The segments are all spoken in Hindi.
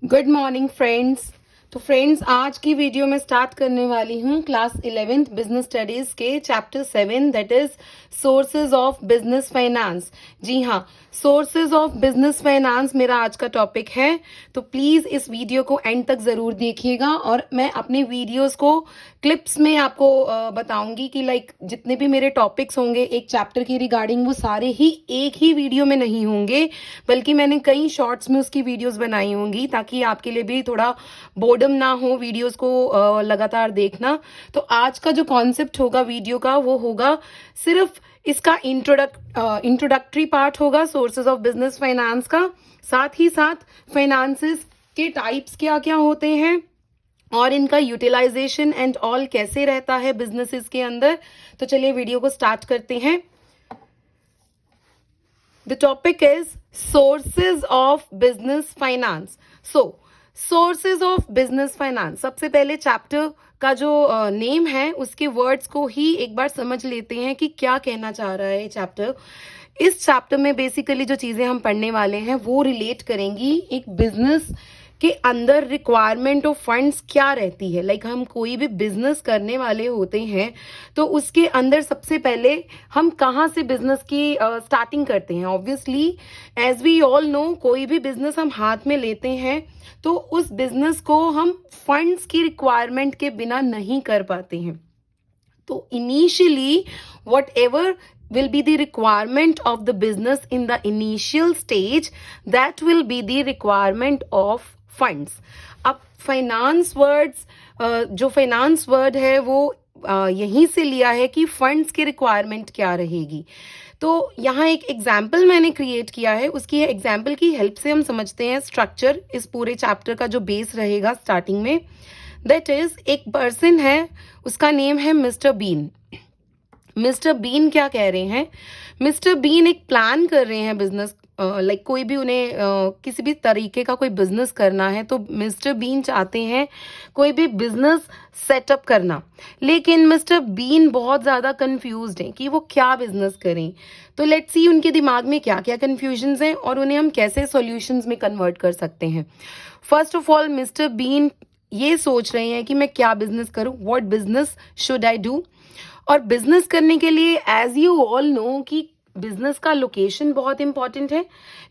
Good morning friends. तो फ्रेंड्स, आज की वीडियो में स्टार्ट करने वाली हूँ क्लास 11th बिजनेस स्टडीज के chapter 7 that is sources of business finance. जी हाँ, सोर्सेज ऑफ बिजनेस फाइनेंस मेरा आज का टॉपिक है। तो प्लीज इस वीडियो को एंड तक जरूर देखिएगा और मैं अपने वीडियोस को क्लिप्स में आपको बताऊंगी कि लाइक जितने भी मेरे टॉपिक्स होंगे एक चैप्टर के रिगार्डिंग वो सारे ही एक ही वीडियो में नहीं होंगे, बल्कि मैंने कई शॉर्ट्स में उसकी वीडियोस बनाई होंगी ताकि आपके लिए भी थोड़ा बोर्डम ना हो वीडियोस को लगातार देखना। तो आज का जो कॉन्सेप्ट होगा वीडियो का वो होगा सिर्फ इसका इंट्रोडक्टरी पार्ट होगा सोर्सेज ऑफ बिजनेस फाइनेंस का। साथ ही साथ फाइनेंसेस के टाइप्स क्या क्या होते हैं और इनका यूटिलाइजेशन एंड ऑल कैसे रहता है बिजनेसेस के अंदर। तो चलिए वीडियो को स्टार्ट करते हैं। The topic is sources of business finance. So, sources of business finance. सबसे पहले चैप्टर का जो नेम है उसके वर्ड्स को ही एक बार समझ लेते हैं कि क्या कहना चाह रहा है चैप्टर। इस चैप्टर में बेसिकली जो चीजें हम पढ़ने वाले हैं वो रिलेट करेंगी एक बिजनेस के अंदर रिक्वायरमेंट ऑफ फंड्स क्या रहती है। लाइक हम कोई भी बिजनेस करने वाले होते हैं तो उसके अंदर सबसे पहले हम कहाँ से बिजनेस की स्टार्टिंग करते हैं। Obviously as we all know, कोई भी बिजनेस हम हाथ में लेते हैं तो उस बिजनेस को हम फंड्स की रिक्वायरमेंट के बिना नहीं कर पाते हैं। तो initially whatever will be the requirement of the business in the initial stage, that will be the requirement of funds. अब फाइनेंस वर्ड्स, जो फाइनेंस वर्ड है वो यहीं से लिया है कि फंड्स की रिक्वायरमेंट क्या रहेगी। तो यहाँ एक एग्जाम्पल मैंने क्रिएट किया है, उसकी एग्जाम्पल की हेल्प से हम समझते हैं स्ट्रक्चर इस पूरे चैप्टर का जो बेस रहेगा स्टार्टिंग में। दैट इज, एक पर्सन है, उसका नेम है मिस्टर बीन। मिस्टर बीन क्या कह रहे हैं? मिस्टर बीन एक प्लान कर रहे हैं बिजनेस, लाइक कोई भी उन्हें किसी भी तरीके का कोई बिजनेस करना है तो मिस्टर बीन चाहते हैं कोई भी बिजनेस सेटअप करना। लेकिन मिस्टर बीन बहुत ज़्यादा कंफ्यूज्ड हैं कि वो क्या बिजनेस करें। तो लेट्स सी उनके दिमाग में क्या क्या कंफ्यूजन्स हैं और उन्हें हम कैसे सॉल्यूशंस में कन्वर्ट कर सकते हैं। First of all, mister Bean ये सोच रहे हैं कि मैं क्या बिजनेस करूं, what business should I do. और बिजनेस करने के लिए एज यू ऑल नो कि बिजनेस का लोकेशन बहुत इंपॉर्टेंट है।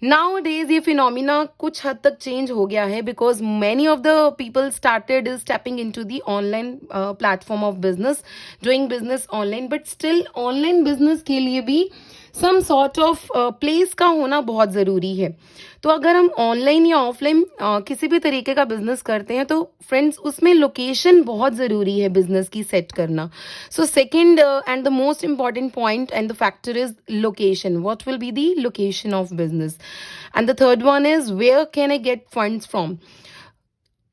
नाउ डेज ये फिनोमिना कुछ हद तक चेंज हो गया है because many of the people started stepping into the online platform of business, doing business online, but still online business के लिए भी सम सॉर्ट ऑफ प्लेस का होना बहुत ज़रूरी है। तो अगर हम ऑनलाइन या ऑफलाइन किसी भी तरीके का बिजनेस करते हैं तो फ्रेंड्स उसमें लोकेशन बहुत ज़रूरी है बिजनेस की सेट करना। So second and the most important point and the factor is location. What will be the location of business. And the third one is where can I get funds from.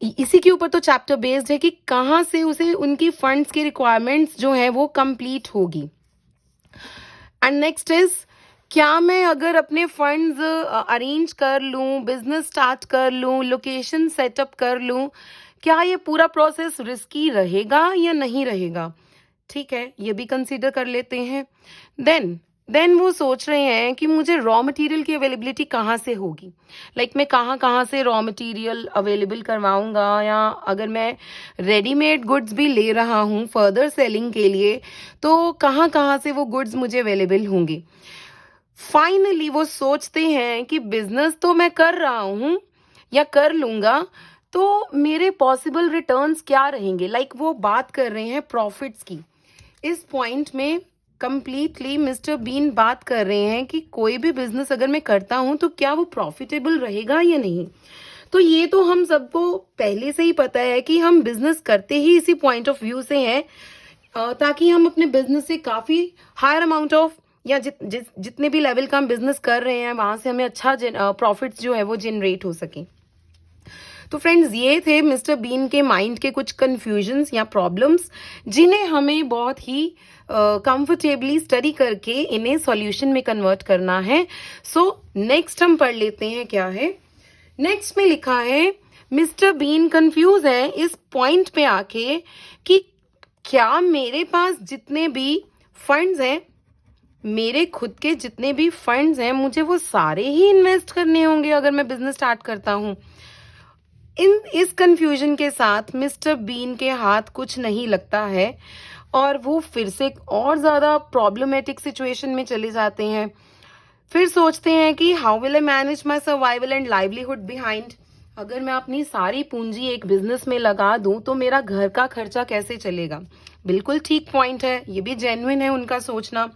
इसी के ऊपर तो चैप्टर बेस्ड है कि कहाँ से उसे उनकी फंड्स की रिक्वायरमेंट्स जो है वो कंप्लीट होगी। एंड नेक्स्ट इज, क्या मैं अगर अपने फंड्स अरेंज कर लूँ, बिजनेस स्टार्ट कर लूँ, लोकेशन सेटअप कर लूँ, क्या ये पूरा प्रोसेस रिस्की रहेगा या नहीं रहेगा? ठीक है, ये भी कंसीडर कर लेते हैं। देन वो सोच रहे हैं कि मुझे रॉ मटेरियल की अवेलेबिलिटी कहाँ से होगी। लाइक मैं कहाँ कहाँ से रॉ मटेरियल अवेलेबल करवाऊंगा, या अगर मैं रेडीमेड गुड्स भी ले रहा हूँ फर्दर सेलिंग के लिए तो कहाँ कहाँ से वो गुड्स मुझे अवेलेबल होंगे। फाइनली वो सोचते हैं कि बिजनेस तो मैं कर रहा हूँ या कर लूँगा, तो मेरे पॉसिबल रिटर्न्स क्या रहेंगे। लाइक वो बात कर रहे हैं प्रॉफिट्स की। इस पॉइंट में कंप्लीटली मिस्टर बीन बात कर रहे हैं कि कोई भी बिजनेस अगर मैं करता हूं तो क्या वो प्रॉफिटेबल रहेगा या नहीं। तो ये तो हम सबको पहले से ही पता है कि हम बिजनेस करते ही इसी पॉइंट ऑफ व्यू से हैं ताकि हम अपने बिजनेस से काफ़ी हायर अमाउंट ऑफ या जितने भी लेवल का हम बिजनेस कर रहे हैं वहाँ से हमें अच्छा प्रॉफिट्स जो है वो जनरेट हो सके। तो फ्रेंड्स, ये थे मिस्टर बीन के माइंड के कुछ कंफ्यूजन्स या प्रॉब्लम्स जिन्हें हमें बहुत ही कंफर्टेबली स्टडी करके इन्हें सॉल्यूशन में कन्वर्ट करना है। सो नेक्स्ट हम पढ़ लेते हैं क्या है। नेक्स्ट में लिखा है मिस्टर बीन कंफ्यूज है इस पॉइंट पे आके कि क्या मेरे पास जितने भी फंड्स हैं, मेरे खुद के जितने भी फंड्स हैं, मुझे वो सारे ही इन्वेस्ट करने होंगे अगर मैं बिजनेस स्टार्ट करता हूँ। इस कंफ्यूजन के साथ मिस्टर बीन के हाथ कुछ नहीं लगता है और वो फिर से एक और ज़्यादा प्रॉब्लमेटिक सिचुएशन में चले जाते हैं। फिर सोचते हैं कि how will I manage my survival and livelihood behind. अगर मैं अपनी सारी पूंजी एक बिजनेस में लगा दूं तो मेरा घर का खर्चा कैसे चलेगा। बिल्कुल ठीक पॉइंट है, ये भी जेन्युइन है उनका सोचना।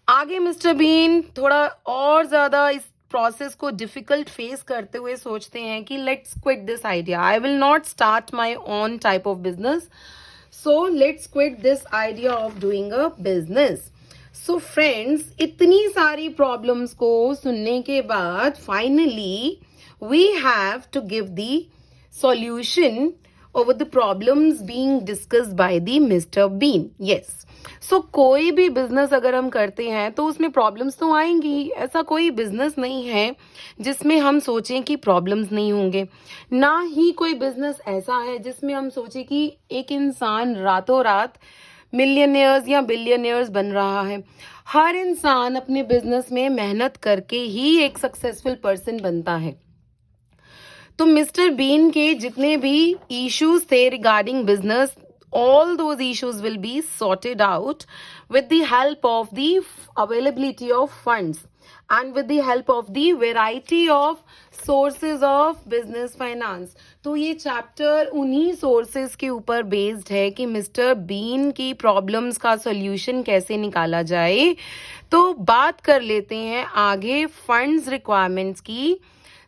आगे मिस्टर बीन थोड़ा और ज़्यादा इस प्रोसेस को डिफिकल्ट फेस करते हुए सोचते हैं कि let's quit this idea, I will not start my own type of business, so let's quit this idea of doing a business. So friends, इतनी सारी प्रॉब्लम्स को सुनने के बाद finally we have to give the solution over the problems being discussed by the Mr. Bean. Yes. सो कोई भी बिजनेस अगर हम करते हैं तो उसमें प्रॉब्लम्स तो आएंगी। ऐसा कोई बिजनेस नहीं है जिसमें हम सोचें कि प्रॉब्लम्स नहीं होंगे। ना ही कोई बिजनेस ऐसा है जिसमें हम सोचें कि एक इंसान रातों रात मिलियनियर्स या बिलियनियर्स बन रहा है। हर इंसान अपने बिजनेस में मेहनत करके ही एक सक्सेसफुल पर्सन बनता है। तो मिस्टर बीन के जितने भी इश्यूज थे regarding business, all those issues will be sorted out with the help of the availability of funds and with the help of the variety of sources of business finance. तो ये चैप्टर उन्हीं सोर्सेज के ऊपर बेस्ड है कि मिस्टर बीन की प्रॉब्लम्स का सॉल्यूशन कैसे निकाला जाए। तो बात कर लेते हैं आगे फंड्स रिक्वायरमेंट्स की।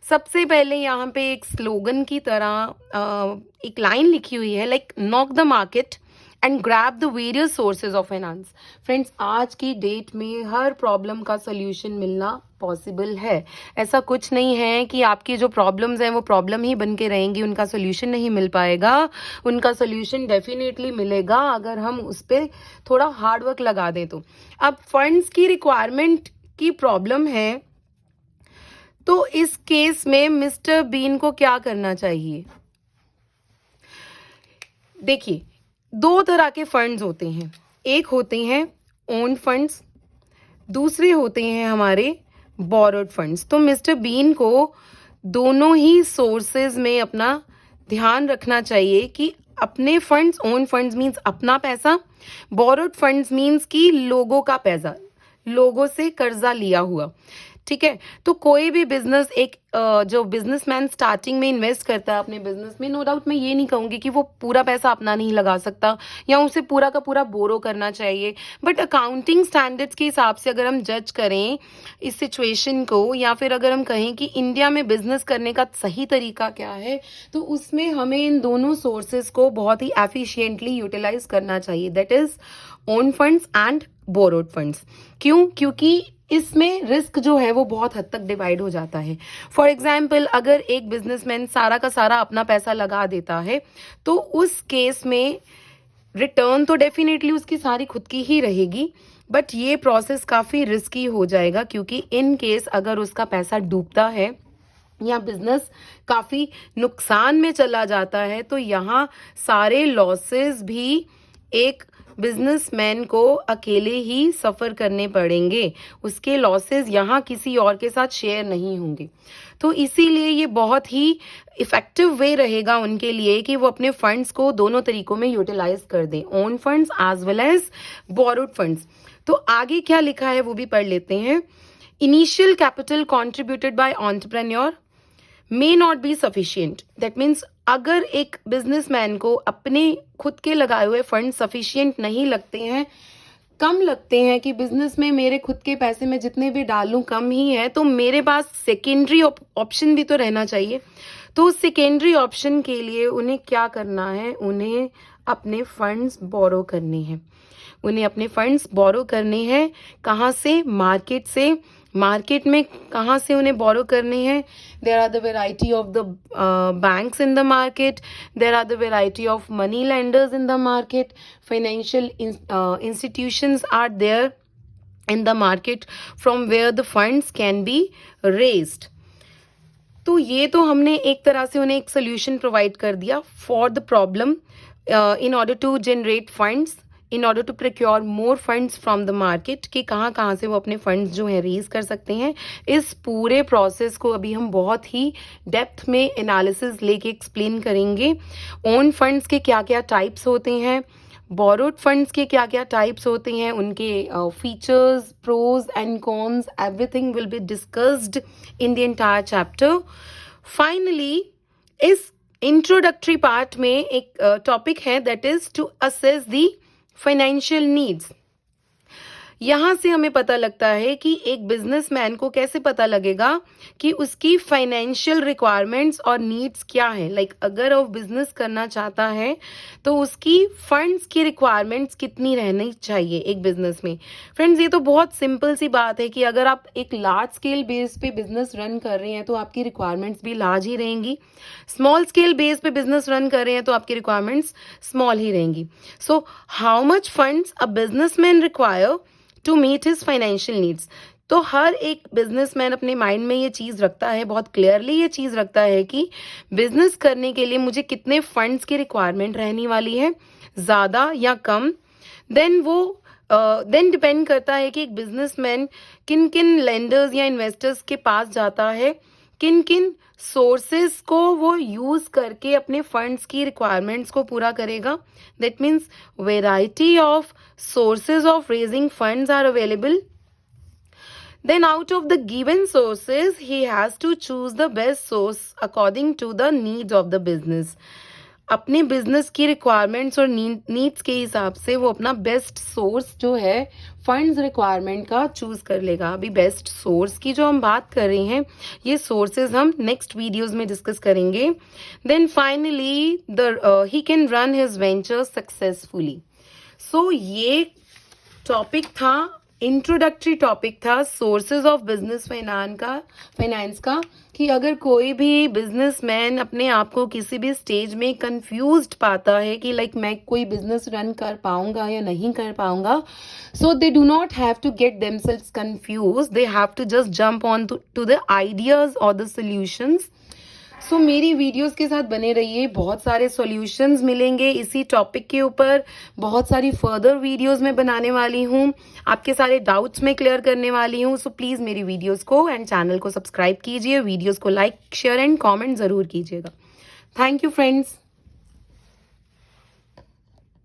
सबसे पहले यहाँ पे एक स्लोगन की तरह एक लाइन लिखी हुई है, like knock the market and grab the various sources of finance. Friends, आज की डेट में हर प्रॉब्लम का सोल्यूशन मिलना पॉसिबल है। ऐसा कुछ नहीं है कि आपकी जो प्रॉब्लम्स हैं वो प्रॉब्लम ही बन के रहेंगी, उनका सोल्यूशन नहीं मिल पाएगा। उनका सोल्यूशन डेफिनेटली मिलेगा अगर हम उस पर थोड़ा हार्डवर्क लगा दें तो। अब फंड्स की रिक्वायरमेंट की प्रॉब्लम है तो इस केस में मिस्टर बीन को क्या करना चाहिए। देखिए, दो तरह के फंड्स होते हैं। एक होते हैं ओन फंड्स, दूसरे होते हैं हमारे बोरोड फंड्स। तो मिस्टर बीन को दोनों ही सोर्सेज में अपना ध्यान रखना चाहिए कि अपने फंड्स, ओन फंड्स मीन्स अपना पैसा, बोरोड फंड्स मीन्स कि लोगों का पैसा, लोगों से कर्जा लिया हुआ। ठीक है, तो कोई भी बिजनेस एक जो बिजनेसमैन स्टार्टिंग में इन्वेस्ट करता है अपने बिजनेस में, नो डाउट मैं ये नहीं कहूँगी कि वो पूरा पैसा अपना नहीं लगा सकता या उसे पूरा का पूरा बोरो करना चाहिए। बट अकाउंटिंग स्टैंडर्ड्स के हिसाब से अगर हम जज करें इस सिचुएशन को, या फिर अगर हम कहें कि इंडिया में बिजनेस करने का सही तरीका क्या है, तो उसमें हमें इन दोनों सोर्सेज को बहुत ही एफिशिएंटली यूटिलाइज करना चाहिए, that is own funds and borrowed funds. क्यों? क्योंकि इसमें रिस्क जो है वो बहुत हद तक डिवाइड हो जाता है। फॉर एग्जाम्पल, अगर एक बिजनेसमैन सारा का सारा अपना पैसा लगा देता है तो उस केस में रिटर्न तो डेफिनेटली उसकी सारी खुद की ही रहेगी, बट ये प्रोसेस काफ़ी रिस्की हो जाएगा क्योंकि इन केस अगर उसका पैसा डूबता है या बिजनेस काफ़ी नुकसान में चला जाता है तो यहाँ सारे लॉसेस भी एक बिजनेसमैन को अकेले ही सफ़र करने पड़ेंगे। उसके लॉसेस यहाँ किसी और के साथ शेयर नहीं होंगे। तो इसीलिए ये बहुत ही इफ़ेक्टिव वे रहेगा उनके लिए कि वो अपने फंड्स को दोनों तरीकों में यूटिलाइज कर दें, own funds as well as borrowed funds. तो आगे क्या लिखा है वो भी पढ़ लेते हैं। Initial capital contributed bye entrepreneur may not be sufficient. That means अगर एक बिजनेसमैन को अपने खुद के लगाए हुए फंड सफिशिएंट नहीं लगते हैं, कम लगते हैं कि बिजनेस में मेरे खुद के पैसे में जितने भी डालूं कम ही है, तो मेरे पास सेकेंडरी ऑप्शन भी तो रहना चाहिए। तो उस सेकेंडरी ऑप्शन के लिए उन्हें क्या करना है, उन्हें अपने फंड्स बोरो करने हैं। उन्हें अपने फंड्स बोरो करने हैं कहाँ से? मार्केट से। मार्केट में कहाँ से उन्हें बोरो करने हैं? There are the variety of the banks in the market, there are the variety of money lenders in the market, financial institutions are there in the market from where the funds can be raised. तो ये तो हमने एक तरह से उन्हें एक सोल्यूशन प्रोवाइड कर दिया for the problem in order to generate funds in order to procure more funds from the market, कि कहाँ कहाँ से वो अपने फंड्स जो हैं रेज कर सकते हैं। इस पूरे प्रोसेस को अभी हम बहुत ही डेप्थ में एनालिसिस लेके एक्सप्लेन करेंगे। ओन फंड्स के क्या क्या टाइप्स होते हैं, बोरोड फंड्स के क्या क्या टाइप्स होते हैं, उनके features, pros and cons, everything will be discussed in the entire chapter. Finally इस इंट्रोडक्टरी पार्ट में एक टॉपिक है that is to assess the financial needs. यहाँ से हमें पता लगता है कि एक बिजनेसमैन को कैसे पता लगेगा कि उसकी फाइनेंशियल रिक्वायरमेंट्स और नीड्स क्या है। लाइक अगर वो बिजनेस करना चाहता है तो उसकी फंड्स की रिक्वायरमेंट्स कितनी रहनी चाहिए एक बिजनेस में। फ्रेंड्स, ये तो बहुत सिंपल सी बात है कि अगर आप एक लार्ज स्केल बेस पे बिजनेस रन कर रहे हैं तो आपकी रिक्वायरमेंट्स भी लार्ज ही रहेंगी। स्मॉल स्केल बेस पे बिजनेस रन कर रहे हैं तो आपकी रिक्वायरमेंट्स स्मॉल ही रहेंगी। So how much funds a businessman require to meet his financial needs. तो हर एक बिजनेसमैन अपने माइंड में ये चीज़ रखता है, बहुत क्लियरली ये चीज़ रखता है कि बिजनेस करने के लिए मुझे कितने फंड्स की रिक्वायरमेंट रहने वाली है, ज़्यादा या कम। देन डिपेंड करता है कि एक बिजनेसमैन किन किन लेंडर्स या इन्वेस्टर्स के पास जाता है, किन किन सोर्सेस को वो यूज करके अपने फंड्स की रिक्वायरमेंट्स को पूरा करेगा। That means variety of sources of raising funds are available. Then out of the given sources, he has to choose the best source according to the needs of the business. अपने बिजनेस की रिक्वायरमेंट्स और नीड्स के हिसाब से वो अपना बेस्ट सोर्स जो है फंड्स रिक्वायरमेंट का चूज कर लेगा। अभी बेस्ट सोर्स की जो हम बात कर रहे हैं, ये सोर्सेज हम नेक्स्ट वीडियोस में डिस्कस करेंगे। Then finally he can run his venture successfully. So ये टॉपिक था, इंट्रोडक्टरी टॉपिक था सोर्सेज ऑफ बिजनेस फाइनेंस का, कि अगर कोई भी बिजनेसमैन अपने आप को किसी भी स्टेज में कंफ्यूज्ड पाता है कि लाइक मैं कोई बिजनेस रन कर पाऊंगा या नहीं कर पाऊंगा, so they do not have to get themselves confuse, they have to just jump on to the ideas और द सॉल्यूशंस। सो मेरी वीडियोस के साथ बने रहिए, बहुत सारे सॉल्यूशंस मिलेंगे इसी टॉपिक के ऊपर। बहुत सारी फर्दर वीडियोस मैं बनाने वाली हूँ, आपके सारे डाउट्स मैं क्लियर करने वाली हूँ। सो प्लीज़ मेरी वीडियोस को एंड चैनल को सब्सक्राइब कीजिए, वीडियोस को लाइक, शेयर एंड कमेंट ज़रूर कीजिएगा। Thank you friends.